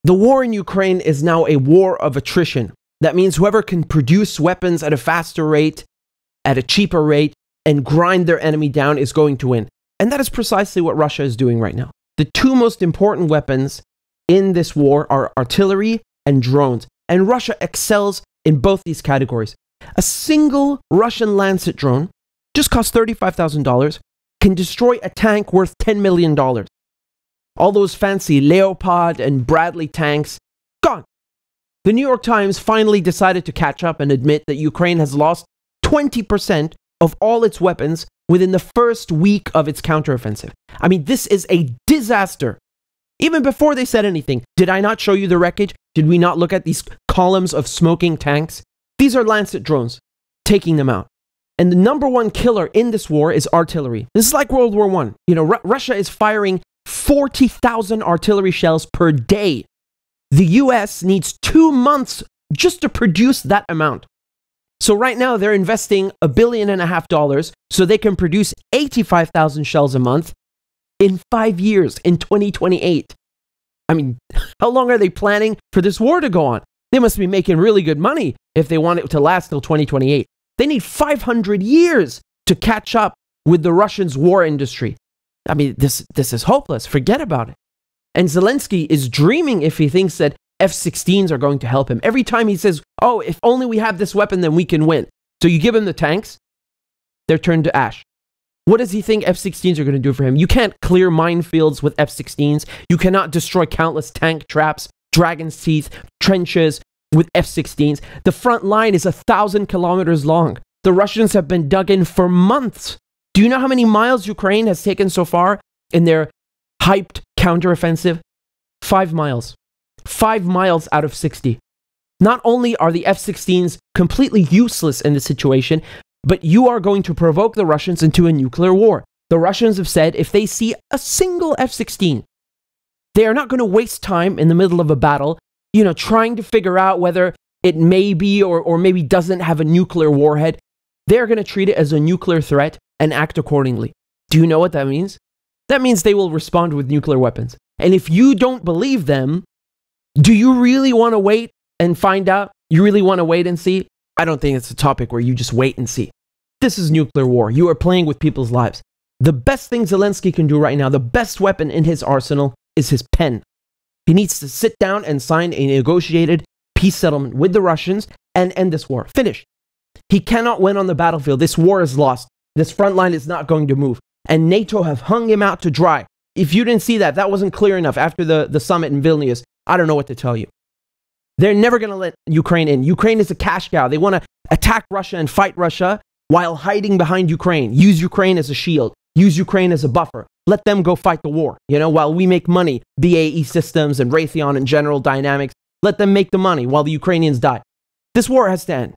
The war in Ukraine is now a war of attrition. That means whoever can produce weapons at a faster rate, at a cheaper rate, and grind their enemy down is going to win. And that is precisely what Russia is doing right now. The two most important weapons in this war are artillery and drones. And Russia excels in both these categories. A single Russian Lancet drone just costs $35,000, can destroy a tank worth $10 million. All those fancy Leopard and Bradley tanks, gone. The New York Times finally decided to catch up and admit that Ukraine has lost 20% of all its weapons within the first week of its counteroffensive. I mean, this is a disaster. Even before they said anything, did I not show you the wreckage? Did we not look at these columns of smoking tanks? These are Lancet drones, taking them out. And the number one killer in this war is artillery. This is like World War I. You know, Russia is firing 40,000 artillery shells per day. The US needs 2 months just to produce that amount. So right now they're investing $1.5 billion so they can produce 85,000 shells a month in 5 years, in 2028. I mean, how long are they planning for this war to go on? They must be making really good money if they want it to last till 2028. They need 500 years to catch up with the Russians' war industry. I mean, this is hopeless. Forget about it. And Zelensky is dreaming if he thinks that F-16s are going to help him. Every time he says, oh, if only we have this weapon, then we can win. So you give him the tanks, they're turned to ash. What does he think F-16s are going to do for him? You can't clear minefields with F-16s. You cannot destroy countless tank traps, dragon's teeth, trenches with F-16s. The front line is 1,000 kilometers long. The Russians have been dug in for months. Do you know how many miles Ukraine has taken so far in their hyped counteroffensive? 5 miles. 5 miles out of 60. Not only are the F-16s completely useless in this situation, but you are going to provoke the Russians into a nuclear war. The Russians have said if they see a single F-16, they are not going to waste time in the middle of a battle, you know, trying to figure out whether it may be or maybe doesn't have a nuclear warhead. They're going to treat it as a nuclear threat and act accordingly. Do you know what that means? That means they will respond with nuclear weapons. And if you don't believe them, do you really want to wait and find out? You really want to wait and see? I don't think it's a topic where you just wait and see. This is nuclear war. You are playing with people's lives. The best thing Zelensky can do right now, the best weapon in his arsenal, is his pen. He needs to sit down and sign a negotiated peace settlement with the Russians and end this war. Finish. He cannot win on the battlefield. This war is lost. This front line is not going to move. And NATO have hung him out to dry. If you didn't see that, that wasn't clear enough after the summit in Vilnius. I don't know what to tell you. They're never going to let Ukraine in. Ukraine is a cash cow. They want to attack Russia and fight Russia while hiding behind Ukraine. Use Ukraine as a shield. Use Ukraine as a buffer. Let them go fight the war. You know, while we make money, BAE Systems and Raytheon and General Dynamics, let them make the money while the Ukrainians die. This war has to end.